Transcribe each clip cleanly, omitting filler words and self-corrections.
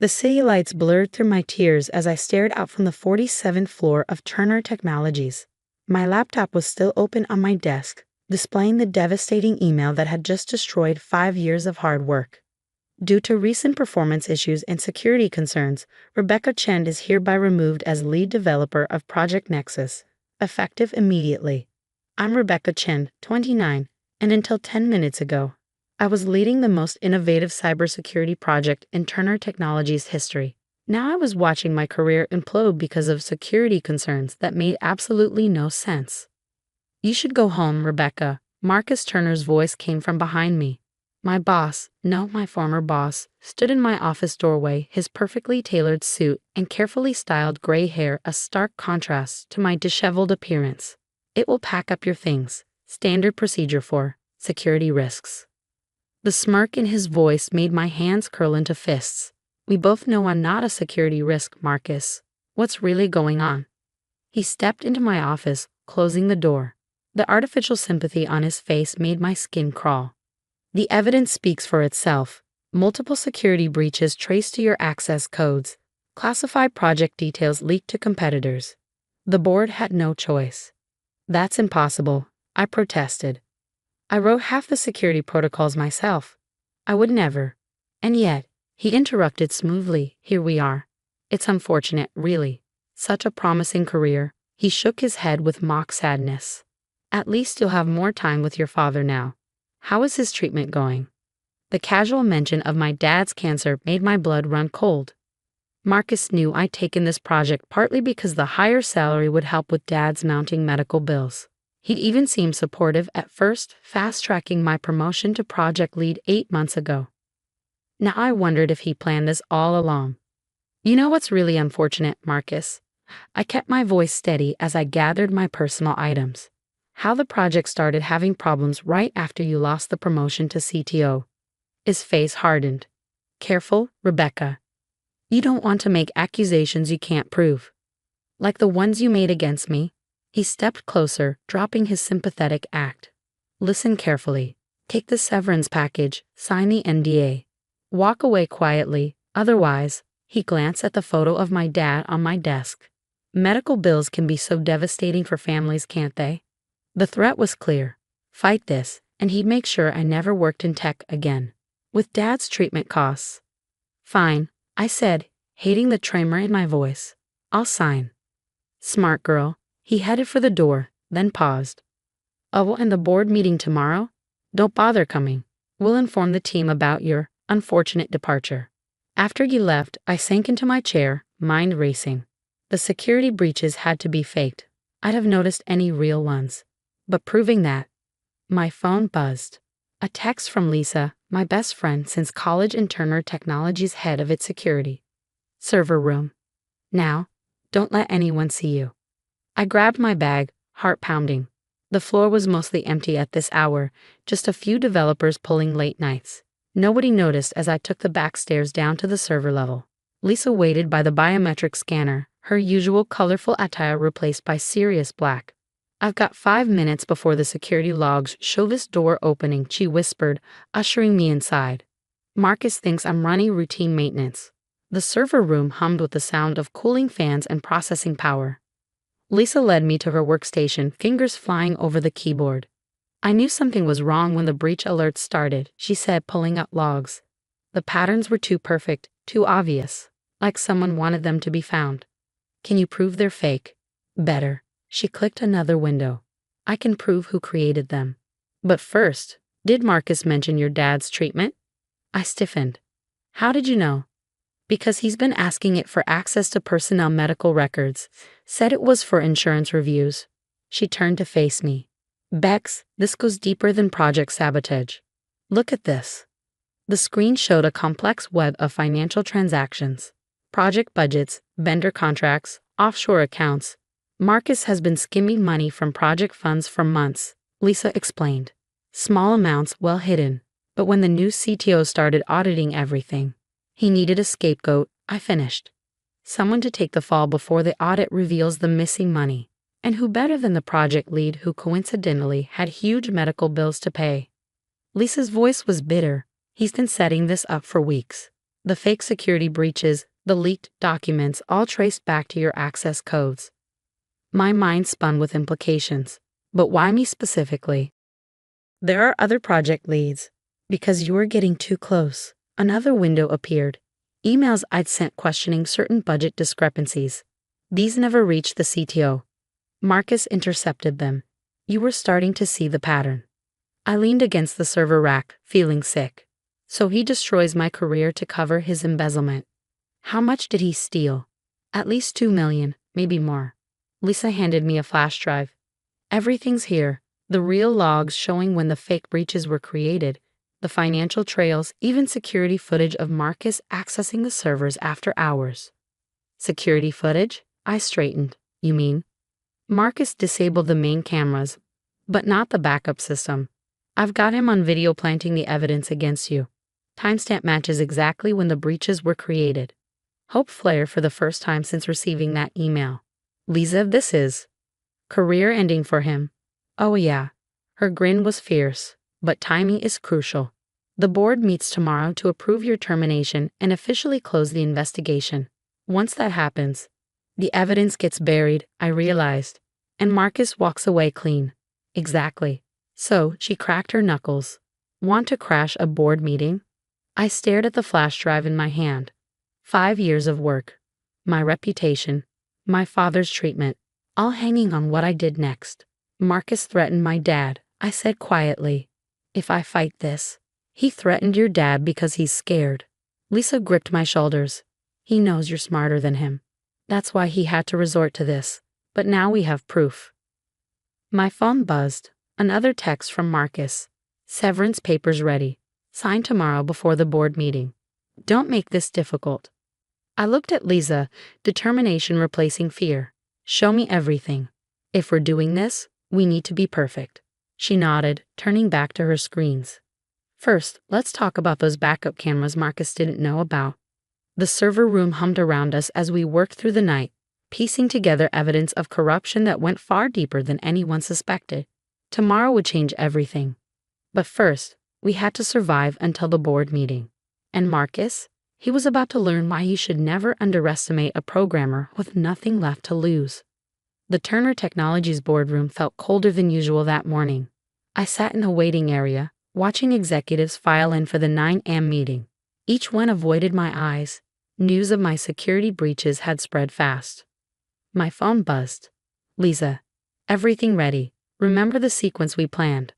The city lights blurred through my tears as I stared out from the 47th floor of Turner Technologies. My laptop was still open on my desk, displaying the devastating email that had just destroyed 5 years of hard work. Due to recent performance issues and security concerns, Rebecca Chen is hereby removed as lead developer of Project Nexus, effective immediately. I'm Rebecca Chen, 29, and until 10 minutes ago, I was leading the most innovative cybersecurity project in Turner Technologies' history. Now I was watching my career implode because of security concerns that made absolutely no sense. You should go home, Rebecca. Marcus Turner's voice came from behind me. My boss, no, my former boss, stood in my office doorway, his perfectly tailored suit and carefully styled gray hair a stark contrast to my disheveled appearance. It will pack up your things. Standard procedure for security risks. The smirk in his voice made my hands curl into fists. We both know I'm not a security risk, Marcus. What's really going on? He stepped into my office, closing the door. The artificial sympathy on his face made my skin crawl. The evidence speaks for itself. Multiple security breaches traced to your access codes. Classified project details leaked to competitors. The board had no choice. That's impossible, I protested. I wrote half the security protocols myself. I would never. And yet, he interrupted smoothly, here we are. It's unfortunate, really. Such a promising career. He shook his head with mock sadness. At least you'll have more time with your father now. How is his treatment going? The casual mention of my dad's cancer made my blood run cold. Marcus knew I'd taken this project partly because the higher salary would help with dad's mounting medical bills. He'd even seemed supportive at first, fast-tracking my promotion to project lead 8 months ago. Now I wondered if he planned this all along. You know what's really unfortunate, Marcus? I kept my voice steady as I gathered my personal items. How the project started having problems right after you lost the promotion to CTO. His face hardened. Careful, Rebecca. You don't want to make accusations you can't prove. Like the ones you made against me. He stepped closer, dropping his sympathetic act. Listen carefully. Take the severance package, sign the NDA. Walk away quietly, otherwise, he glanced at the photo of my dad on my desk. Medical bills can be so devastating for families, can't they? The threat was clear. Fight this, and he'd make sure I never worked in tech again. With dad's treatment costs. Fine, I said, hating the tremor in my voice. I'll sign. Smart girl. He headed for the door, then paused. Oh, and the board meeting tomorrow? Don't bother coming. We'll inform the team about your unfortunate departure. After he left, I sank into my chair, mind racing. The security breaches had to be faked. I'd have noticed any real ones. But proving that, my phone buzzed. A text from Lisa, my best friend since college and Turner Technologies head of its security. Server room. Now, don't let anyone see you. I grabbed my bag, heart pounding. The floor was mostly empty at this hour, just a few developers pulling late nights. Nobody noticed as I took the back stairs down to the server level. Lisa waited by the biometric scanner, her usual colorful attire replaced by serious black. I've got 5 minutes before the security logs show this door opening, she whispered, ushering me inside. Marcus thinks I'm running routine maintenance. The server room hummed with the sound of cooling fans and processing power. Lisa led me to her workstation, fingers flying over the keyboard. I knew something was wrong when the breach alerts started, she said, pulling up logs. The patterns were too perfect, too obvious, like someone wanted them to be found. Can you prove they're fake? Better. She clicked another window. I can prove who created them. But first, did Marcus mention your dad's treatment? I stiffened. How did you know? Because he's been asking it for access to personnel medical records. Said it was for insurance reviews. She turned to face me. Bex, this goes deeper than project sabotage. Look at this. The screen showed a complex web of financial transactions. Project budgets, vendor contracts, offshore accounts. Marcus has been skimming money from project funds for months, Lisa explained. Small amounts well hidden, but when the new CTO started auditing everything, he needed a scapegoat, I finished. Someone to take the fall before the audit reveals the missing money. And who better than the project lead who coincidentally had huge medical bills to pay? Lisa's voice was bitter. He's been setting this up for weeks. The fake security breaches, the leaked documents, all traced back to your access codes. My mind spun with implications. But why me specifically? There are other project leads. Because you were getting too close. Another window appeared. Emails I'd sent questioning certain budget discrepancies. These never reached the CTO. Marcus intercepted them. You were starting to see the pattern. I leaned against the server rack, feeling sick. So he destroys my career to cover his embezzlement. How much did he steal? At least 2 million, maybe more. Lisa handed me a flash drive. Everything's here. The real logs showing when the fake breaches were created, the financial trails, even security footage of Marcus accessing the servers after hours. Security footage? I straightened. You mean? Marcus disabled the main cameras, but not the backup system. I've got him on video planting the evidence against you. Timestamp matches exactly when the breaches were created. Hope flare for the first time since receiving that email. Lisa, this is career ending for him. Oh yeah. Her grin was fierce, but timing is crucial. The board meets tomorrow to approve your termination and officially close the investigation. Once that happens, the evidence gets buried, I realized, and Marcus walks away clean. Exactly. So, she cracked her knuckles. Want to crash a board meeting? I stared at the flash drive in my hand. 5 years of work. My reputation. My father's treatment. All hanging on what I did next. Marcus threatened my dad, I said quietly. If I fight this. He threatened your dad because he's scared. Lisa gripped my shoulders. He knows you're smarter than him. That's why he had to resort to this. But now we have proof. My phone buzzed. Another text from Marcus. Severance papers ready. Sign tomorrow before the board meeting. Don't make this difficult. I looked at Lisa, determination replacing fear. Show me everything. If we're doing this, we need to be perfect. She nodded, turning back to her screens. First, let's talk about those backup cameras Marcus didn't know about. The server room hummed around us as we worked through the night, piecing together evidence of corruption that went far deeper than anyone suspected. Tomorrow would change everything. But first, we had to survive until the board meeting. And Marcus? He was about to learn why he should never underestimate a programmer with nothing left to lose. The Turner Technologies boardroom felt colder than usual that morning. I sat in the waiting area, watching executives file in for the 9 a.m. meeting. Each one avoided my eyes. News of my security breaches had spread fast. My phone buzzed. Lisa, everything ready. Remember the sequence we planned.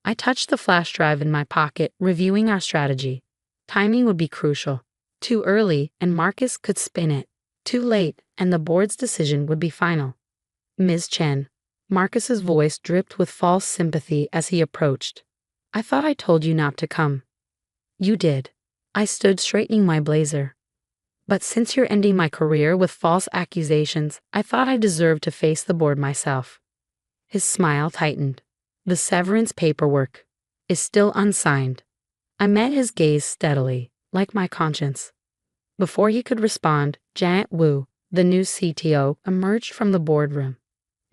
I touched the flash drive in my pocket, reviewing our strategy. Timing would be crucial. Too early, and Marcus could spin it. Too late, and the board's decision would be final. Ms. Chen. Marcus's voice dripped with false sympathy as he approached. I thought I told you not to come. You did. I stood straightening my blazer. But since you're ending my career with false accusations, I thought I deserved to face the board myself. His smile tightened. The severance paperwork is still unsigned. I met his gaze steadily, like my conscience. Before he could respond, Janet Wu, the new CTO, emerged from the boardroom.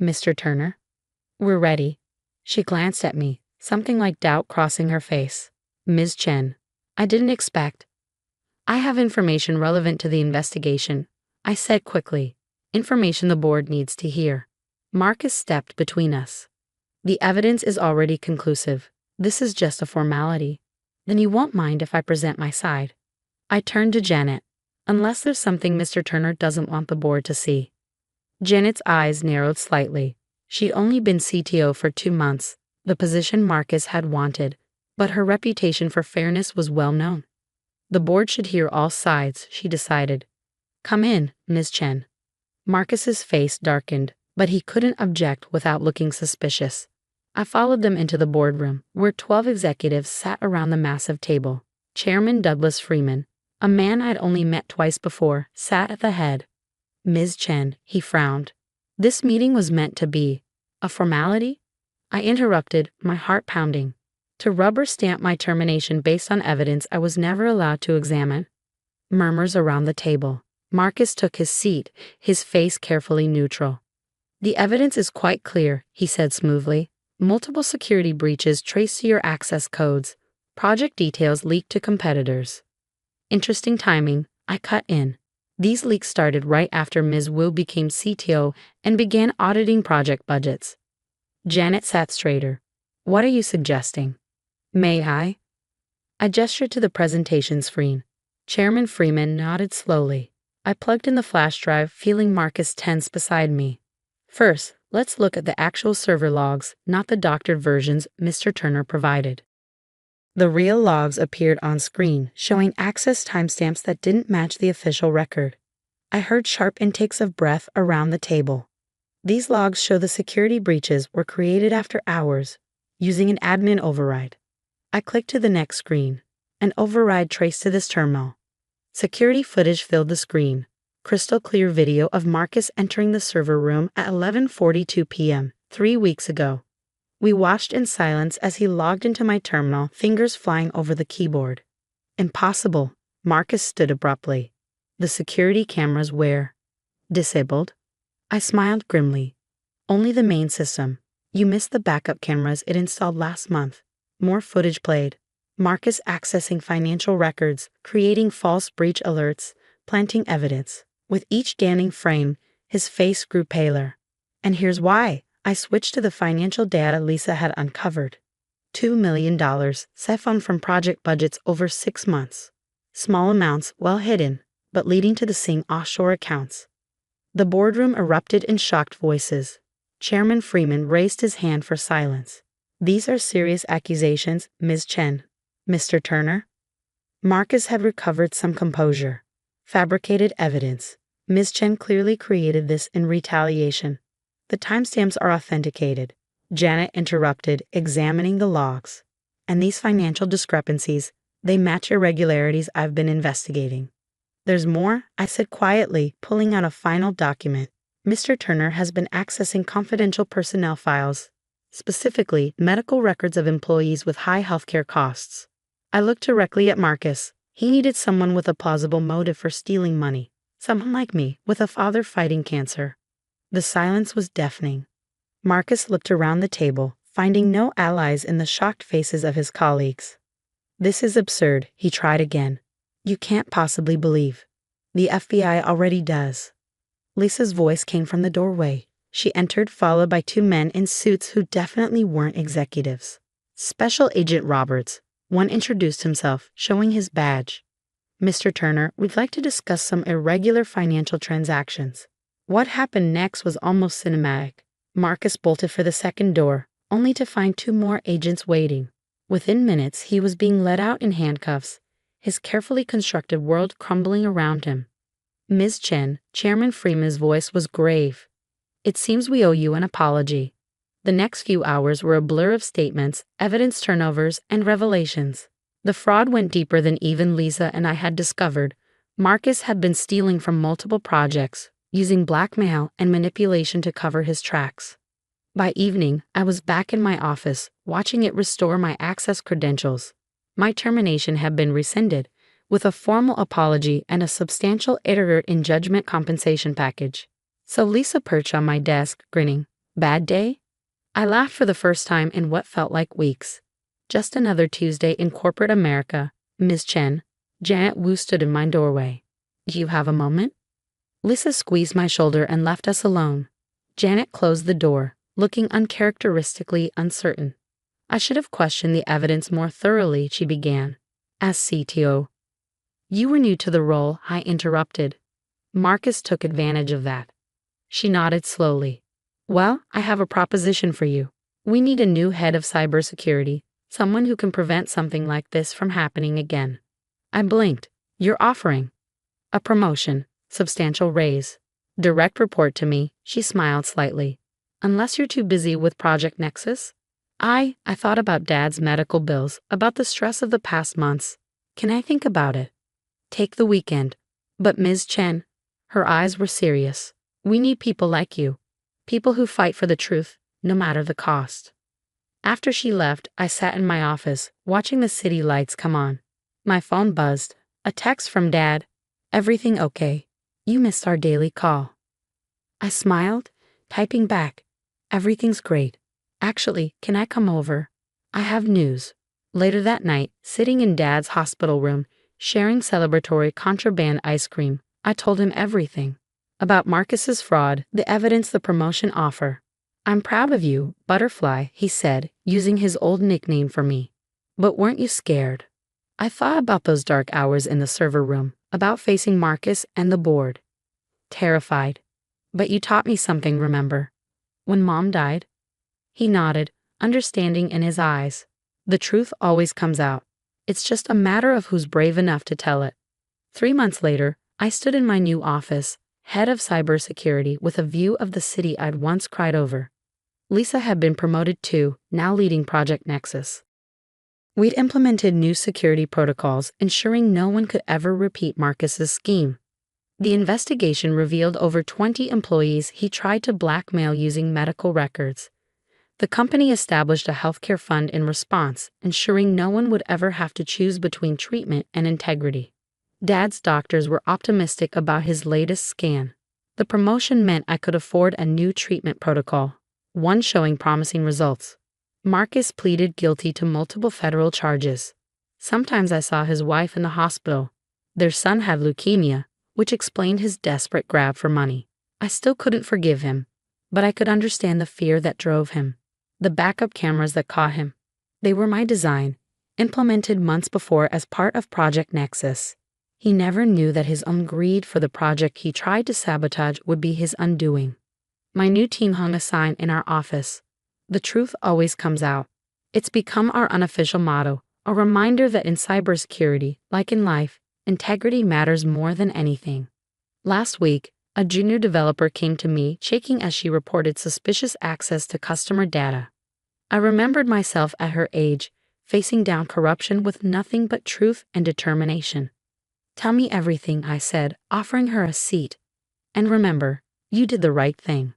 Mr. Turner? We're ready. She glanced at me, something like doubt crossing her face. Ms. Chen, I didn't expect. I have information relevant to the investigation, I said quickly. Information the board needs to hear. Marcus stepped between us. The evidence is already conclusive. This is just a formality. Then you won't mind if I present my side. I turned to Janet. Unless there's something Mr. Turner doesn't want the board to see. Janet's eyes narrowed slightly. She'd only been CTO for 2 months, the position Marcus had wanted, but her reputation for fairness was well known. The board should hear all sides, she decided. Come in, Ms. Chen. Marcus's face darkened, but he couldn't object without looking suspicious. I followed them into the boardroom, where 12 executives sat around the massive table. Chairman Douglas Freeman, a man I'd only met twice before, sat at the head. Ms. Chen, he frowned. This meeting was meant to be a formality? I interrupted, my heart pounding. To rubber stamp my termination based on evidence I was never allowed to examine. Murmurs around the table. Marcus took his seat, his face carefully neutral. The evidence is quite clear, he said smoothly. Multiple security breaches traced to your access codes. Project details leaked to competitors. Interesting timing, I cut in. These leaks started right after Ms. Wu became CTO and began auditing project budgets. Janet sat straighter. What are you suggesting? May I? I gestured to the presentation screen. Chairman Freeman nodded slowly. I plugged in the flash drive, feeling Marcus tense beside me. First, let's look at the actual server logs, not the doctored versions Mr. Turner provided. The real logs appeared on screen, showing access timestamps that didn't match the official record. I heard sharp intakes of breath around the table. These logs show the security breaches were created after hours, using an admin override. I clicked to the next screen. An override traced to this terminal. Security footage filled the screen. Crystal clear video of Marcus entering the server room at 11:42 p.m., 3 weeks ago. We watched in silence as he logged into my terminal, fingers flying over the keyboard. Impossible. Marcus stood abruptly. The security cameras were disabled. I smiled grimly. Only the main system. You missed the backup cameras it installed last month. More footage played. Marcus accessing financial records, creating false breach alerts, planting evidence. With each scanning frame, his face grew paler. And here's why. I switched to the financial data Lisa had uncovered. $2 million, siphoned from project budgets over 6 months. Small amounts, well hidden, but leading to the same offshore accounts. The boardroom erupted in shocked voices. Chairman Freeman raised his hand for silence. These are serious accusations, Ms. Chen. Mr. Turner? Marcus had recovered some composure. Fabricated evidence. Ms. Chen clearly created this in retaliation. The timestamps are authenticated. Janet interrupted, examining the logs. And these financial discrepancies, they match irregularities I've been investigating. There's more, I said quietly, pulling out a final document. Mr. Turner has been accessing confidential personnel files, specifically medical records of employees with high healthcare costs. I looked directly at Marcus. He needed someone with a plausible motive for stealing money. Someone like me, with a father fighting cancer. The silence was deafening. Marcus looked around the table, finding no allies in the shocked faces of his colleagues. This is absurd, he tried again. You can't possibly believe. The FBI already does. Lisa's voice came from the doorway. She entered, followed by 2 men in suits who definitely weren't executives. Special Agent Roberts. One introduced himself, showing his badge. Mr. Turner, we'd like to discuss some irregular financial transactions. What happened next was almost cinematic. Marcus bolted for the second door, only to find 2 more agents waiting. Within minutes, he was being led out in handcuffs, his carefully constructed world crumbling around him. Ms. Chen, Chairman Freeman's voice was grave. It seems we owe you an apology. The next few hours were a blur of statements, evidence turnovers, and revelations. The fraud went deeper than even Lisa and I had discovered. Marcus had been stealing from multiple projects, using blackmail and manipulation to cover his tracks. By evening, I was back in my office, watching it restore my access credentials. My termination had been rescinded, with a formal apology and a substantial editor-in-judgment compensation package. So Lisa perched on my desk, grinning. Bad day? I laughed for the first time in what felt like weeks. Just another Tuesday in corporate America, Ms. Chen. Janet Wu stood in my doorway. Do you have a moment? Lisa squeezed my shoulder and left us alone. Janet closed the door, looking uncharacteristically uncertain. I should have questioned the evidence more thoroughly, she began. As CTO. You were new to the role, I interrupted. Marcus took advantage of that. She nodded slowly. Well, I have a proposition for you. We need a new head of cybersecurity, someone who can prevent something like this from happening again. I blinked. You're offering a promotion. Substantial raise. Direct report to me, she smiled slightly. Unless you're too busy with Project Nexus? I thought about Dad's medical bills, about the stress of the past months. Can I think about it? Take the weekend. But Ms. Chen, her eyes were serious. We need people like you. People who fight for the truth, no matter the cost. After she left, I sat in my office, watching the city lights come on. My phone buzzed. A text from Dad. Everything okay? You missed our daily call. I smiled, typing back. Everything's great. Actually, can I come over? I have news. Later that night, sitting in Dad's hospital room, Sharing celebratory contraband ice cream, I told him everything. About Marcus's fraud, the evidence, the promotion offer. "I'm proud of you, Butterfly," he said, using his old nickname for me. "But weren't you scared?" I thought about those dark hours in the server room, about facing Marcus and the board. Terrified. "But you taught me something, remember? When Mom died?" He nodded, understanding in his eyes. The truth always comes out. It's just a matter of who's brave enough to tell it. 3 months later, I stood in my new office, head of cybersecurity, with a view of the city I'd once cried over. Lisa had been promoted too, now leading Project Nexus. We'd implemented new security protocols, ensuring no one could ever repeat Marcus's scheme. The investigation revealed over 20 employees he tried to blackmail using medical records. The company established a healthcare fund in response, ensuring no one would ever have to choose between treatment and integrity. Dad's doctors were optimistic about his latest scan. The promotion meant I could afford a new treatment protocol, one showing promising results. Marcus pleaded guilty to multiple federal charges. Sometimes I saw his wife in the hospital. Their son had leukemia, which explained his desperate grab for money. I still couldn't forgive him, but I could understand the fear that drove him. The backup cameras that caught him. They were my design, implemented months before as part of Project Nexus. He never knew that his own greed for the project he tried to sabotage would be his undoing. My new team hung a sign in our office. "The truth always comes out." It's become our unofficial motto, a reminder that in cybersecurity, like in life, integrity matters more than anything. Last week, a junior developer came to me shaking as she reported suspicious access to customer data. I remembered myself at her age, facing down corruption with nothing but truth and determination. "Tell me everything," I said, offering her a seat. "And remember, you did the right thing."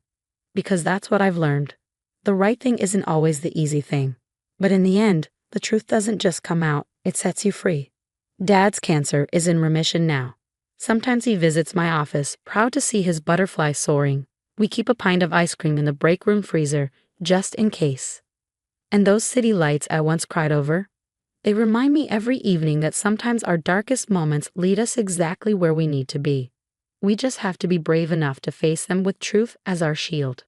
Because that's what I've learned. The right thing isn't always the easy thing. But in the end, the truth doesn't just come out, it sets you free. Dad's cancer is in remission now. Sometimes he visits my office, proud to see his butterfly soaring. We keep a pint of ice cream in the break room freezer, just in case. And those city lights I once cried over? They remind me every evening that sometimes our darkest moments lead us exactly where we need to be. We just have to be brave enough to face them with truth as our shield.